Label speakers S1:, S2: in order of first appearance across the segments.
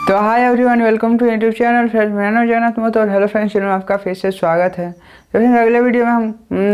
S1: तो hi everyone, welcome to YouTube channel. Friends, मेरा नाम जगन्नाथ मोहतो और हेलो फ्रेंड्स, चैनल में आपका फिर से स्वागत है। तो फ्रेंड्स, अगले वीडियो में हम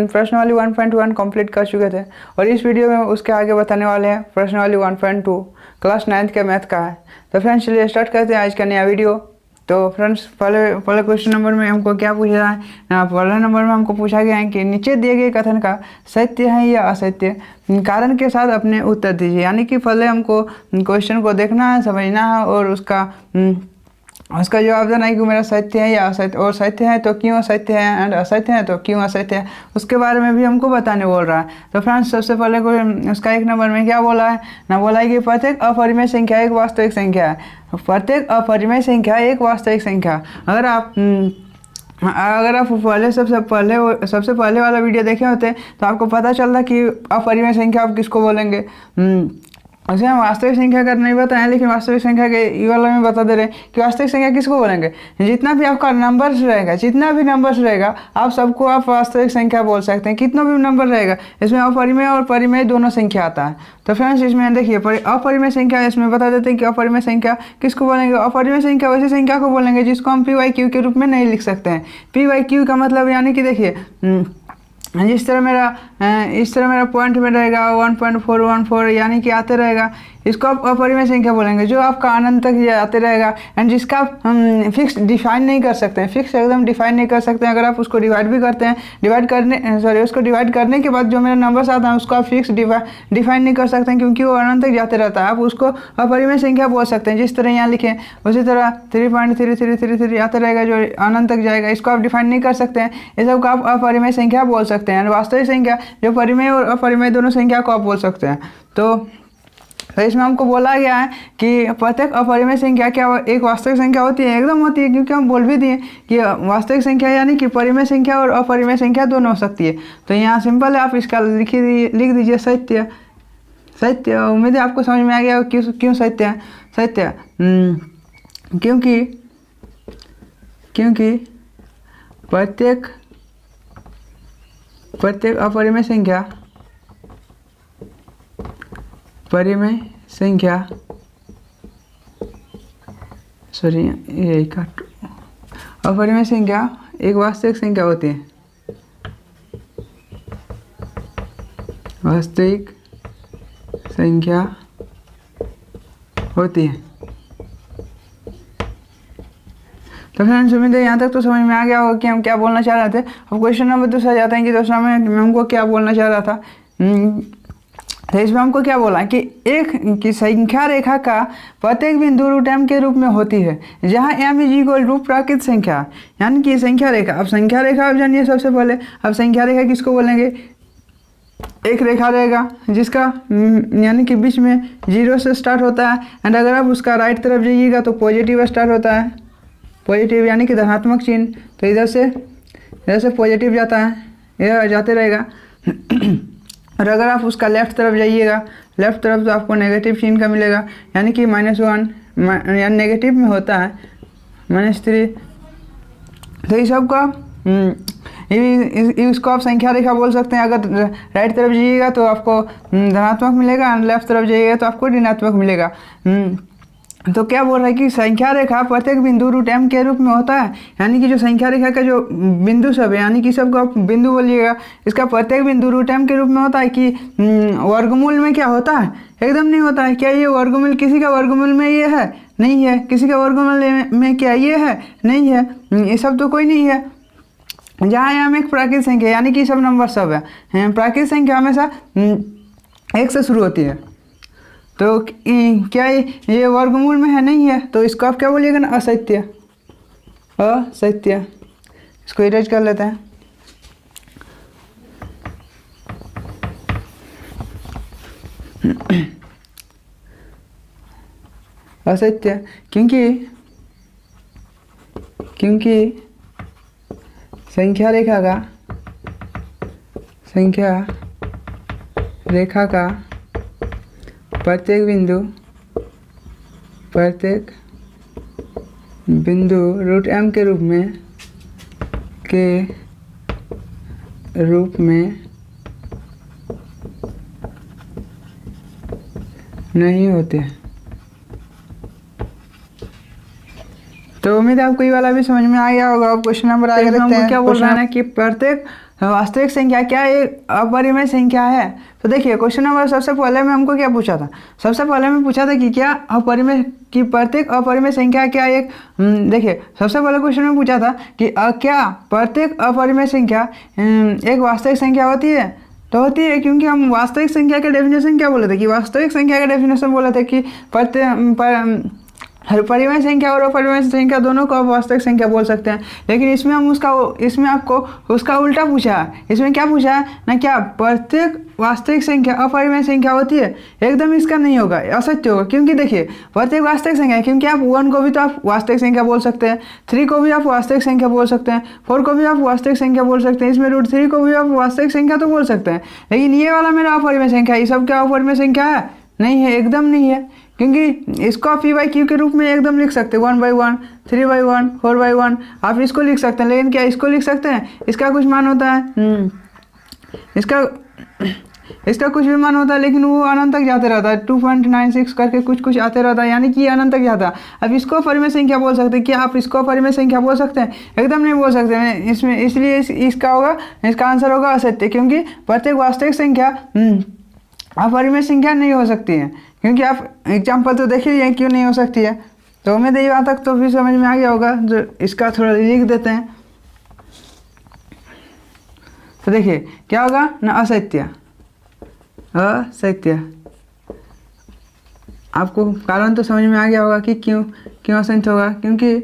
S1: प्रश्नावली 1.1 कंप्लीट कर चुके थे और इस वीडियो में उसके आगे बताने वाले हैं प्रश्नावली 1.2 क्लास 9th के मैथ का है। तो फ्रेंड्स, चलिए स्टार्ट करते हैं आज का नया वीडियो। तो फ्रेंड्स, पहले क्वेश्चन नंबर में हमको क्या पूछा है? पहले नंबर में हमको पूछा गया है कि नीचे दिए गए कथन का सत्य है या असत्य, कारण के साथ अपने उत्तर दीजिए। यानी कि पहले हमको क्वेश्चन को देखना है, समझना है और उसका जवाब देना है कि मेरा सत्य है या असत्य, और सत्य है तो क्यों असत्य है, एंड असत्य है तो क्यों असत्य है, उसके बारे में भी हमको बताने बोल रहा है। तो फ्रेंड्स, सबसे पहले उसका एक नंबर में क्या बोला है ना, बोला है कि प्रत्येक अपरिमेय संख्या एक वास्तविक संख्या है। प्रत्येक अपरिमेय संख्या एक वास्तविक संख्या। अगर आप सबसे पहले वाला वीडियो देखे होते तो आपको पता चलता कि अपरिमेय संख्या आप किसको बोलेंगे। उसे हम वास्तविक संख्या का नहीं बताएं, लेकिन वास्तविक संख्या के ये वाला में बता दे रहे हैं कि वास्तविक संख्या किसको बोलेंगे। जितना भी आपका नंबर्स रहेगा आप सबको आप वास्तविक संख्या बोल सकते हैं। कितना भी नंबर रहेगा, इसमें अपरिमेय और परिमेय दोनों संख्या आता है। तो फ्रेंड्स, इसमें देखिए अपरिमेय संख्या, इसमें बता देते हैं कि अपरिमेय संख्या किसको बोलेंगे। अपरिमेय संख्या वैसी संख्या को बोलेंगे जिसको हम PYQ के रूप में नहीं लिख सकते हैं। PYQ का मतलब यानी कि देखिए, इस तरह मेरा पॉइंट में रहेगा 1.414, यानी कि आते रहेगा, इसको आप अपरिमेय संख्या बोलेंगे। जो आपका अनंत तक आते रहेगा एंड जिसका आप फिक्स डिफाइन नहीं कर सकते हैं, फिक्स एकदम डिफाइन नहीं कर सकते हैं। अगर आप उसको डिवाइड भी करते हैं, उसको डिवाइड करने के बाद जो मेरा नंबर्स आता है उसको आप फिक्स डिफाइन नहीं कर सकते हैं, क्योंकि वो अनंत तक जाते रहता है। आप उसको अपरिमेय संख्या बोल सकते हैं। जिस तरह यहाँ लिखें उसी तरह 3.3333 आते रहेगा जो अनंत तक जाएगा, इसको आप डिफाइन नहीं कर सकते हैं। ये सब को आप अपरिमेय संख्या बोल सकते हैं। वास्तविक संख्या जो परिमेय और अपरिमेय दोनों संख्या को आप बोल सकते हैं। तो इसमें हमको बोला गया है कि प्रत्येक अपरिमेय संख्या क्या एक वास्तविक संख्या होती है, एकदम होती है, क्योंकि हम बोल भी दिए कि वास्तविक संख्या यानी कि परिमेय संख्या और अपरिमेय संख्या दोनों हो सकती है। तो यहाँ सिंपल है, आप इसका लिख दीजिए सत्य। सत्य, उम्मीद है आपको समझ में आ गया क्यों सत्य है। सत्य क्योंकि प्रत्येक अपरिमेय संख्या अपरिमेय संख्या एक वास्तविक संख्या होती है। वास्तविक संख्या होती है। तो फ्रेंड्स, उम्मीद है यहाँ तक तो समझ में आ गया होगा कि हम क्या बोलना चाह रहे थे। अब क्वेश्चन नंबर दूसरा जाते हैं कि दूसरा में हमको क्या बोलना चाह रहा था। तो इसमें हमको क्या बोला कि एक की संख्या रेखा का प्रत्येक बिंदु रूट m के रूप में होती है, जहाँ m = प्राकृत संख्या, यानी कि संख्या रेखा। अब संख्या रेखा आप जानिए सबसे पहले। अब संख्या रेखा किसको बोलेंगे? एक रेखा रहेगा जिसका यानी कि बीच में 0 से स्टार्ट होता है, एंड अगर आप उसका राइट तरफ जाइएगा तो पॉजिटिव स्टार्ट होता है, पॉजिटिव यानी कि धनात्मक चिन्ह। तो इधर से पॉजिटिव जाता है, यह जाते रहेगा। और अगर आप उसका लेफ्ट तरफ जाइएगा, लेफ्ट तरफ तो आपको नेगेटिव चिन्ह का मिलेगा, यानी कि -1 यानी नेगेटिव में होता है, -3। तो इस सब का इसको आप संख्या रेखा बोल सकते हैं। अगर राइट तरफ जाइएगा तो आपको धनात्मक मिलेगा, और लेफ्ट तरफ जाइएगा तो आपको ऋणात्मक मिलेगा। तो क्या बोल रहा है कि संख्या रेखा प्रत्येक बिंदु रूट m के रूप में होता है, यानी कि जो संख्या रेखा का जो बिंदु सब है, यानी कि सबको आप बिंदु बोलिएगा, इसका प्रत्येक बिंदु रूट m के रूप में होता है। कि वर्गमूल में क्या होता है? एकदम नहीं होता है। क्या ये वर्गमूल किसी का वर्गमूल में ये है? नहीं है। किसी का वर्गमूल में क्या ये है? नहीं है। ये सब तो कोई नहीं है। जहाँ m एक प्राकृत संख्या, यानी कि सब नंबर सब है। प्राकृत संख्या हमेशा 1 से शुरू होती है। तो क्या ये वर्गमूल में है? नहीं है। तो इसको आप क्या बोलिएगा ना? असत्य। असत्य, इसको इरेज कर लेते हैं। असत्य क्योंकि संख्या रेखा का प्रत्येक बिंदु रूट m के रूप में नहीं होते। तो उम्मीद है आपको ये वाला भी समझ में आ गया होगा। अब क्वेश्चन नंबर आगे देखते हैं। क्या बोल रहा है ना कि प्रत्येक वास्तविक संख्या क्या एक अपरिमेय संख्या है। तो देखिए क्वेश्चन नंबर सबसे पहले में हमको क्या पूछा था, सबसे पहले में पूछा था कि क्या अपरिमेय की प्रत्येक अपरिमेय संख्या क्या एक देखिए सबसे पहले क्वेश्चन में पूछा था कि क्या प्रत्येक अपरिमेय संख्या एक वास्तविक संख्या होती है। तो होती है, क्योंकि हम वास्तविक संख्या के डेफिनेशन क्या बोले थे कि वास्तविक संख्या का डेफिनेशन बोला था कि परिमेय संख्या और अपरिमेय संख्या दोनों को आप वास्तविक संख्या बोल सकते हैं। लेकिन इसमें आपको उसका उल्टा पूछा है। इसमें क्या पूछा है ना, क्या प्रत्येक वास्तविक संख्या अपरिमेय संख्या होती है। एकदम इसका नहीं होगा, असत्य होगा। क्योंकि देखिए प्रत्येक वास्तविक संख्या है, क्योंकि आप 1 को भी तो आप वास्तविक संख्या बोल सकते हैं, 3 को भी आप वास्तविक संख्या बोल सकते हैं, 4 को भी आप वास्तविक संख्या बोल सकते हैं, इसमें √3 को भी आप वास्तविक संख्या तो बोल सकते हैं। लेकिन ये वाला मेरा अपरिमेय संख्या है, ये सब क्या अपरिमेय संख्या है? नहीं है, एकदम नहीं है। क्योंकि इसको आप p/q के रूप में एकदम लिख सकते हैं, 1/1, 3/1, 4/1 आप इसको लिख सकते हैं। लेकिन क्या इसको लिख सकते हैं? इसका कुछ मान होता है, इसका कुछ भी मान होता है, लेकिन वो अनंत तक जाते रहता है, 2.96 करके कुछ आते रहता है, यानी कि अनंत तक जाता है। अब इसको परिमेय संख्या बोल सकते हैं। क्या आप इसको परिमेय संख्या बोल सकते हैं? एकदम नहीं बोल सकते हैं। इसमें इसलिए इसका होगा, इसका आंसर होगा असत्य, क्योंकि प्रत्येक वास्तविक संख्या अपरिमेय संख्या नहीं हो सकती है। क्योंकि आप एग्जाम्पल तो देख लीजिए क्यों नहीं हो सकती है। तो उम्मीद है यहाँ तक तो फिर समझ में आ गया होगा। जो इसका थोड़ा लिख देते हैं। तो देखिए क्या होगा ना, असत्य। आपको कारण तो समझ में आ गया होगा कि क्यों असत्य होगा। क्योंकि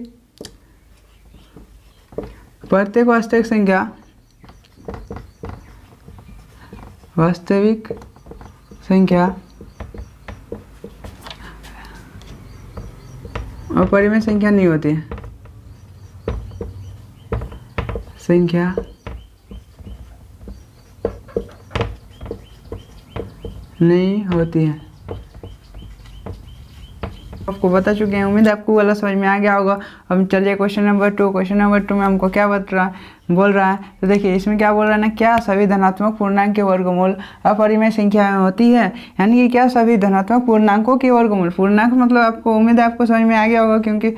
S1: प्रत्येक वास्तविक संख्या अपरिमेय संख्या नहीं होती है, संख्या नहीं होती है। आपको बता चुके हैं, उम्मीद है आपको वाला समझ में आ गया होगा। अब चलिए क्वेश्चन नंबर 2। क्वेश्चन नंबर 2 में हमको क्या बोल रहा है। तो देखिए इसमें क्या बोल रहा है ना, क्या सभी धनात्मक पूर्णांक के वर्गमूल अपरिमेय संख्या होती है। यानी कि क्या सभी धनात्मक पूर्णांकों के वर्गमूल, पूर्णांक मतलब आपको उम्मीद है आपको समझ में आ गया होगा। क्योंकि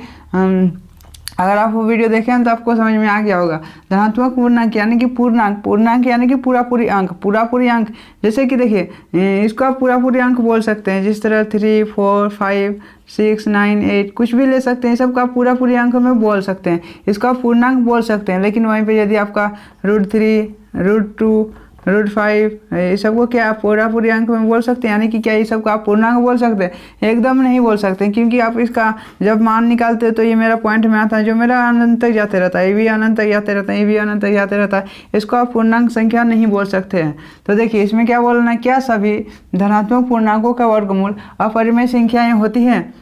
S1: अगर आप वो वीडियो देखें हैं तो आपको समझ में आ गया होगा। धनात्मक पूर्णांक यानी कि पूर्णांक यानी कि पूरा अंक। जैसे कि देखिए इसको आप पूरा अंक बोल सकते हैं, जिस तरह 3, 4, 5, 6, 9, 8 कुछ भी ले सकते हैं। सबको आप पूरा अंक में बोल सकते हैं, इसको आप पूर्णांक बोल सकते हैं। लेकिन वहीं पे यदि आपका √3, √2, √5 ये सबको क्या आप पूरा अंक में बोल सकते हैं। यानी कि क्या ये सबको आप पूर्णांक बोल सकते हैं? एकदम नहीं बोल सकते। क्योंकि आप इसका जब मान निकालते हैं तो ये मेरा पॉइंट में आता है, जो मेरा अनंत तक जाते रहता है, ये भी अनंत तक जाते रहता है, ये भी अनंत तक जाते रहता है। इसको आप पूर्णांक संख्या नहीं बोल सकते हैं। तो देखिए इसमें क्या बोलना है, क्या सभी धनात्मक पूर्णांकों का वर्गमूल अपरिमेय संख्याएँ होती हैं।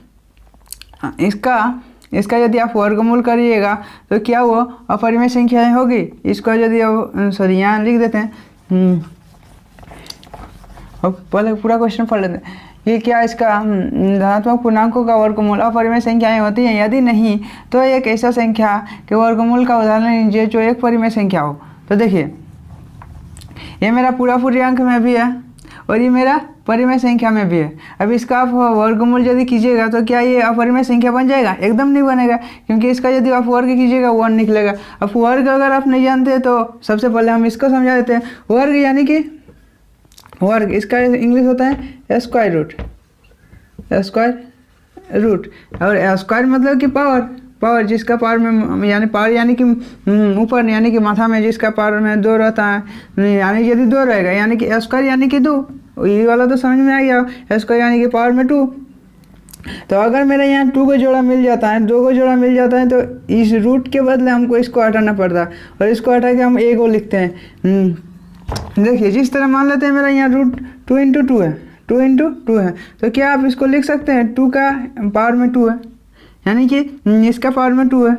S1: इसका यदि आप वर्गमूल करिएगा तो क्या वो अपरिमेय संख्याएँ होगी। इसको यदि सॉरी यहाँ लिख देते हैं, पहले पूरा क्वेश्चन पढ़ लेते हैं कि क्या इसका धनात्मक पूर्णांकों का वर्गमूल अपरिमेय संख्याएं होती हैं। यदि नहीं तो एक ऐसा संख्या के वर्गमूल का उदाहरण लीजिए जो एक परिमेय संख्या हो। तो देखिए ये मेरा पूरा अंक में भी है और ये मेरा परिमेय संख्या में भी है। अब इसका आप वर्गमूल यदि कीजिएगा तो क्या ये अपरिमेय संख्या बन जाएगा? एकदम नहीं बनेगा। क्योंकि इसका यदि आप वर्ग कीजिएगा 1 निकलेगा। अब वर्ग अगर आप नहीं जानते तो सबसे पहले हम इसको समझा देते हैं। वर्ग यानी कि वर्ग, इसका इंग्लिश होता है स्क्वायर रूट। और स्क्वायर मतलब कि पावर जिसका पावर में यानी कि ऊपर यानी कि माथा में जिसका पावर में 2 रहता है, यानी यदि 2 रहेगा यानी कि स्क्वायर यानी कि 2। ये वाला तो समझ में आ गया, स्क्वायर यानी कि पावर में 2। तो अगर मेरा यहाँ 2 को जोड़ा मिल जाता है, 2 को जोड़ा मिल जाता है, तो इस रूट के बदले हमको इसको हटाना पड़ता है और इसको हटा के हम a को लिखते हैं। देखिए जिस तरह मान लेते हैं मेरा यहाँ √2 × 2 है, 2 × 2 है। तो क्या आप इसको लिख सकते हैं 2 का पावर में 2 है, यानी कि इसका पावर में 2 है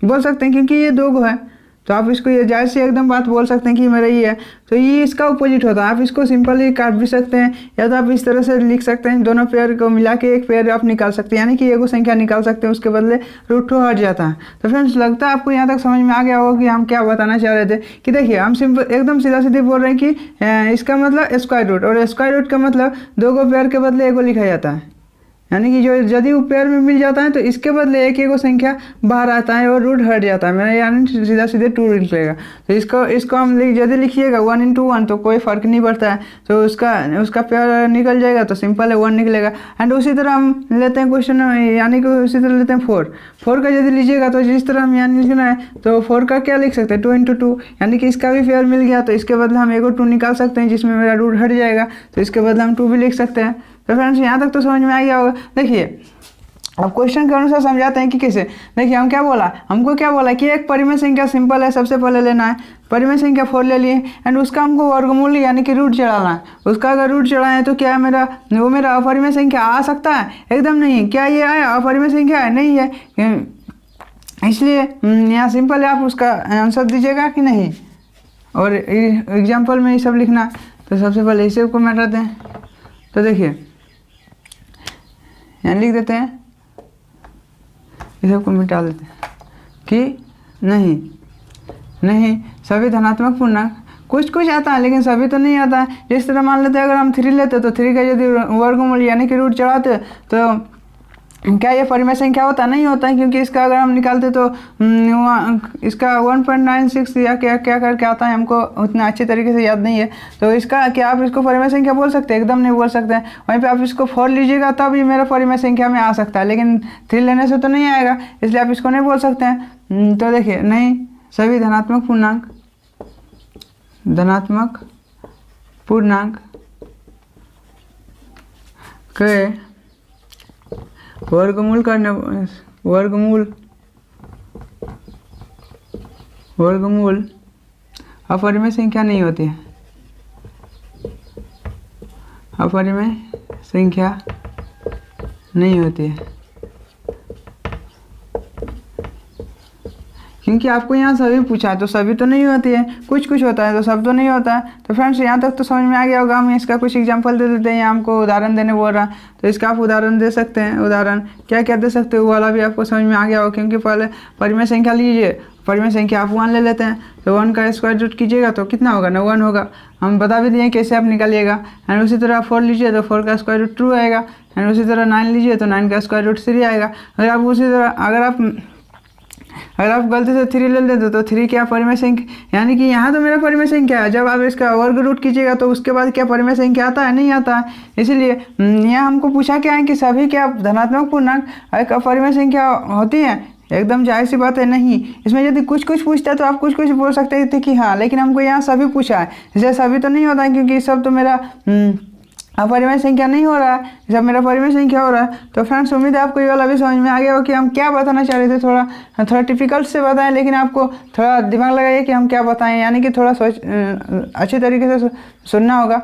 S1: बोल सकते हैं, क्योंकि ये 2 को है। तो आप इसको ये जायज़ से एकदम बात बोल सकते हैं कि मेरा ये है। तो ये इसका अपोजिट होता है। आप इसको सिंपली काट भी सकते हैं, या तो आप इस तरह से लिख सकते हैं, दोनों पेयर को मिला के एक पेयर आप निकाल सकते हैं, यानी कि एगो संख्या निकाल सकते हैं, उसके बदले √2 हट जाता है। तो फ्रेंड्स लगता है आपको यहाँ तक समझ में आ गया होगा कि हम क्या बताना चाह रहे थे। कि देखिए हम सिंपल एकदम सीधा सीधे बोल रहे हैं कि इसका मतलब स्क्वायर रूट, और स्क्वायर रूट का मतलब 2 को पेयर के बदले एगो लिखा जाता है। यानी कि जो यदि वो पेयर में मिल जाता है तो इसके बदले एक वो संख्या बाहर आता है और रूट हट जाता है, मेरा यानी सीधा सीधे 2 निकलेगा। तो इसको हम यदि लिखिएगा 1 into 1 तो कोई फ़र्क नहीं पड़ता है, तो उसका पेयर निकल जाएगा तो सिंपल है 1 निकलेगा। एंड उसी तरह हम लेते हैं क्वेश्चन, यानी कि उसी तरह लेते हैं 4 का यदि लीजिएगा तो जिस तरह हम यानी लिखना है तो 4 का क्या लिख सकते हैं 2 into 2, यानी कि इसका भी पेयर मिल गया तो इसके बदले हम एक और 2 निकाल सकते हैं जिसमें मेरा रूट हट जाएगा, तो इसके बदले हम 2 भी लिख सकते हैं। तो फ्रेंड्स यहाँ तक तो समझ में आ गया होगा। देखिए अब क्वेश्चन के अनुसार समझाते हैं कि कैसे। देखिए हमको क्या बोला कि एक परिमेय संख्या सिंपल है, सबसे पहले लेना है परिमेय संख्या 4 ले लिए एंड उसका हमको वर्गमूल यानी कि रूट चढ़ाना है। उसका अगर रूट चढ़ाएं तो क्या है मेरा अपरिमेय संख्या आ सकता है? एकदम नहीं। क्या ये है अपरिमेय संख्या है? नहीं है, इसलिए यहाँ सिंपल है, आप उसका आंसर दीजिएगा कि नहीं। और एग्जाम्पल में ये सब लिखना, तो सबसे पहले इसे को मिटाते हैं। तो देखिए यहाँ लिख देते हैं, इसे को मिटा देते हैं कि नहीं सभी धनात्मक पूर्णांक, कुछ आता है लेकिन सभी तो नहीं आता है। जिस तरह मान लेते हैं अगर हम 3 लेते तो 3 का यदि वर्गमूल यानी कि रूट चढ़ाते तो क्या ये परिमेय संख्या होता? नहीं होता है, क्योंकि इसका अगर हम निकालते तो इसका 1.96 या क्या करके आता है, हमको उतना अच्छे तरीके से याद नहीं है। तो इसका क्या आप इसको परिमेय संख्या बोल सकते हैं? एकदम नहीं बोल सकते हैं। वहीं पे आप इसको 4 लीजिएगा तब ये मेरा परिमेय संख्या में आ सकता है, लेकिन 3 लेने से तो नहीं आएगा, इसलिए आप इसको नहीं बोल सकते हैं। तो देखिए नहीं सभी धनात्मक पूर्णांक के वर्गमूल अपरिमेय संख्या नहीं होती है, अपरिमेय संख्या नहीं होती है, क्योंकि आपको यहाँ सभी पूछा है तो सभी तो नहीं होती है, कुछ होता है तो सब तो नहीं होता है। तो फ्रेंड्स यहाँ तक तो समझ में आ गया होगा। हम इसका कुछ एग्जांपल दे देते हैं, यहाँ हमको उदाहरण देने बोल रहा, तो इसका आप उदाहरण दे सकते हैं। उदाहरण क्या दे सकते हो वो वाला भी आपको समझ में आ गया होगा, क्योंकि पहले परिमेय संख्या लीजिए, परिमेय संख्या आप 1 ले लेते हैं तो 1 का स्क्वायर रूट कीजिएगा तो कितना होगा? 91 होगा। हम बता भी दिए कैसे आप निकालिएगा। एंड उसी तरह 4 लीजिए तो 4 का स्क्वायर रूट 2 आएगा। एंड उसी तरह 9 लीजिए तो 9 का स्क्वायर रूट 3 आएगा। अगर आप गलती से 3 ले लेते तो 3 क्या परिमेय संख्या, यानी कि यहाँ तो मेरा परिमेय संख्या है, जब आप इसका वर्ग रूट कीजिएगा तो उसके बाद क्या परिमेय संख्या आता है? नहीं आता है। इसलिए यहाँ हमको पूछा क्या है कि सभी क्या धनात्मक पूर्णांक एक अपरिमेय संख्या होती है? एकदम जाहिर सी बात है नहीं। इसमें यदि कुछ पूछता है तो आप कुछ बोल सकते थे कि हाँ, लेकिन हमको यहाँ सभी पूछा है, इसलिए सभी तो नहीं होता है, क्योंकि सब तो मेरा अपरिमेय संख्या नहीं हो रहा है, जब मेरा परिमेय संख्या हो रहा है। तो फ्रेंड्स उम्मीद है आपको ये वाला भी समझ में आ गया हो कि हम क्या बताना चाह रहे थे। थोड़ा डिफिकल्ट से बताएं, लेकिन आपको थोड़ा दिमाग लगाइए कि हम क्या बताएं, यानी कि थोड़ा अच्छे तरीके से सुनना होगा।